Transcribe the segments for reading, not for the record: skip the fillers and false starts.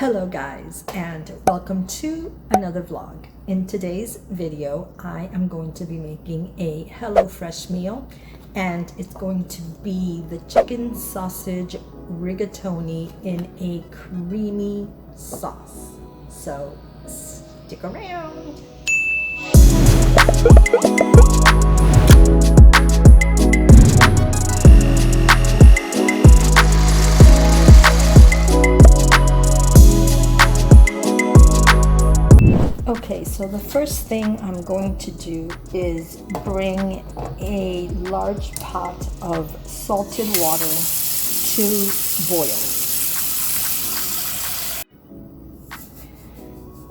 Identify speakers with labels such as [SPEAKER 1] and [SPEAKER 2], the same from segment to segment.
[SPEAKER 1] Hello guys, and welcome to another vlog. In today's video I am going to be making a HelloFresh meal, and it's going to be the chicken sausage rigatoni in a creamy sauce. So stick around. Okay, so the first thing I'm going to do is bring a large pot of salted water to boil.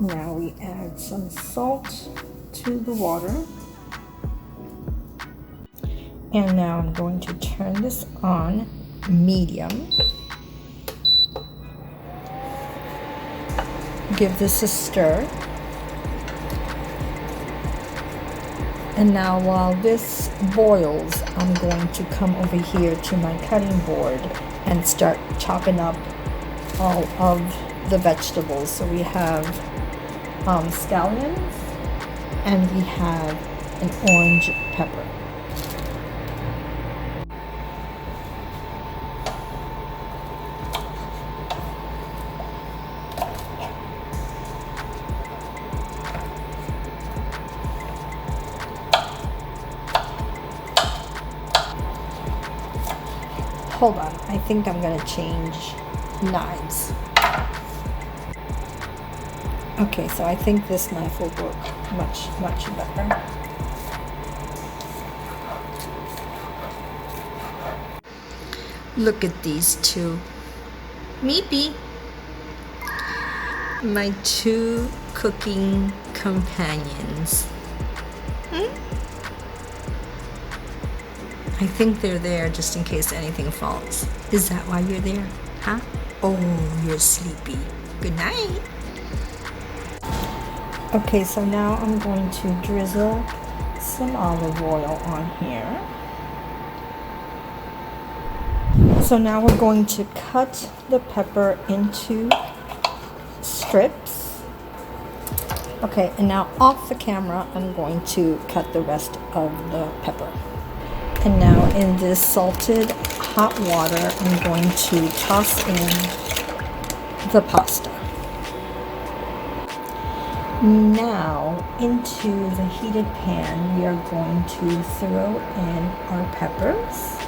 [SPEAKER 1] Now we add some salt to the water. And now I'm going to turn this on medium. Give this a stir. And now while this boils, I'm going to come over here to my cutting board and start chopping up all of the vegetables. So we have scallions and we have an orange pepper. Hold on, I think I'm gonna change knives. Okay, so I think this knife will work much better. Look at these two. Meepy. My two cooking companions. I think they're there just in case anything falls. Is that why you're there? Huh? Oh, you're sleepy. Good night. Okay, so now I'm going to drizzle some olive oil on here. So now we're going to cut the pepper into strips. Okay, and now off the camera, I'm going to cut the rest of the pepper. And now in this salted hot water, I'm going to toss in the pasta. Now into the heated pan, we are going to throw in our peppers.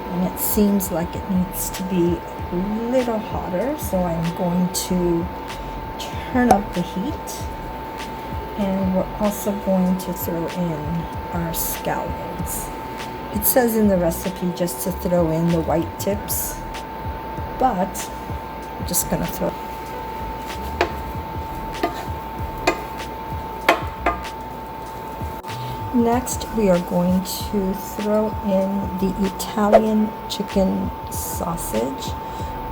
[SPEAKER 1] And it seems like it needs to be a little hotter, so I'm going to turn up the heat. And we're also going to throw in our scallions. It says in the recipe just to throw in the white tips, but I'm just gonna throw. Next, we are going to throw in the Italian chicken sausage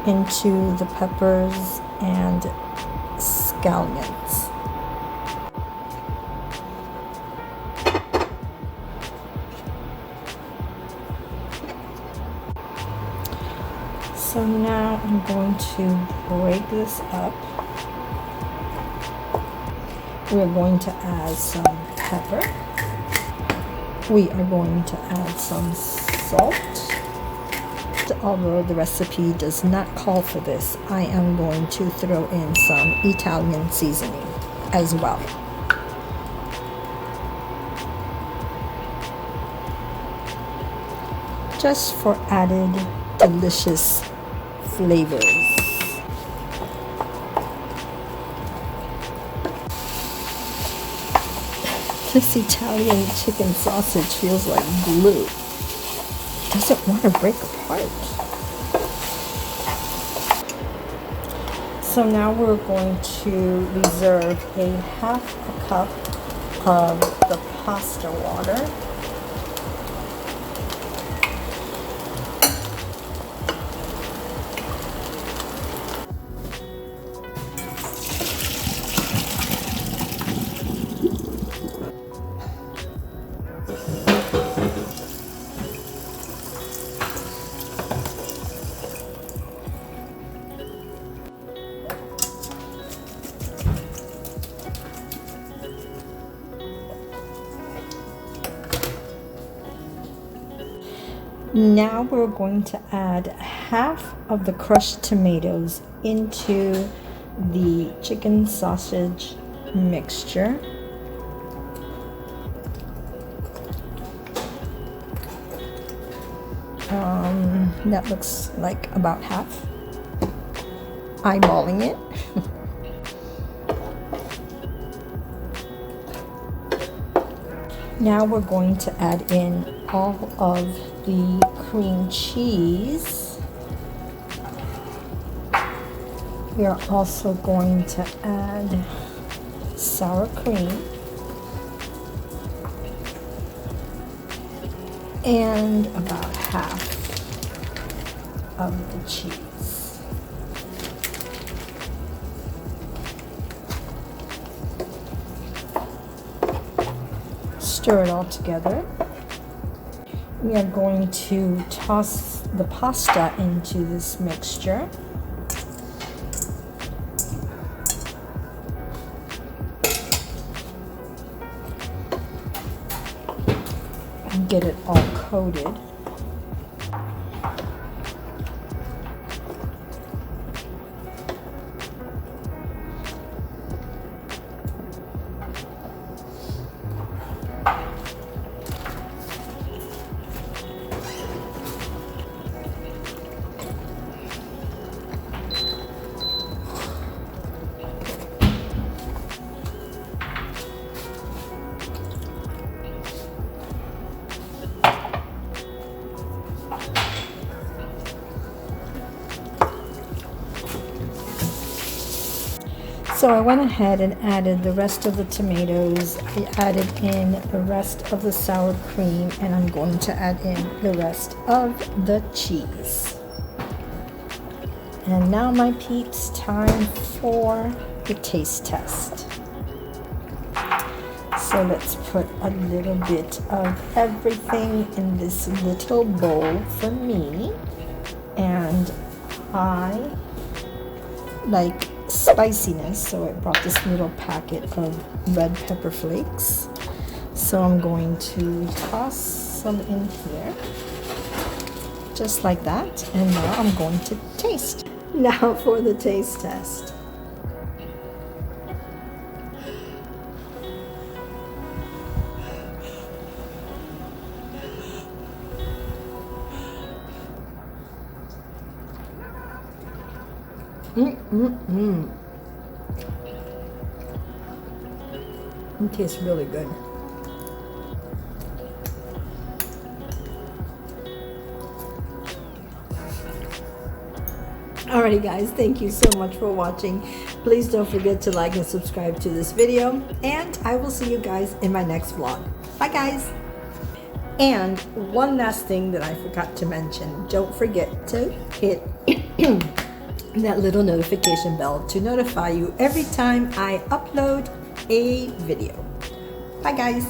[SPEAKER 1] into the peppers and scallions. So now I'm going to break this up. We're going to add some pepper. We are going to add some salt. Although the recipe does not call for this, I am going to throw in some Italian seasoning as well. Just for added delicious flavors. This Italian chicken sausage feels like glue. It doesn't want to break apart. So now we're going to reserve a half a cup of the pasta water. Now we're going to add half of the crushed tomatoes into the chicken sausage mixture. That looks like about half. Eyeballing it. Now we're going to add in all of the cream cheese. We are also going to add sour cream and about half of the cheese. Stir it all together. We are going to toss the pasta into this mixture. And get it all coated. So I went ahead and added the rest of the tomatoes. I added in the rest of the sour cream, and I'm going to add in the rest of the cheese. And now, my peeps, time for the taste test. So let's put a little bit of everything in this little bowl for me. And I like spiciness, so I brought this little packet of red pepper flakes. So I'm going to toss some in here, just like that. And now I'm going to taste. Now for the taste test. It tastes really good. Alrighty guys, thank you so much for watching. Please don't forget to like and subscribe to this video, and I will see you guys in my next vlog. Bye guys! And one last thing that I forgot to mention, don't forget to hit that little notification bell to notify you every time I upload a video. Bye guys!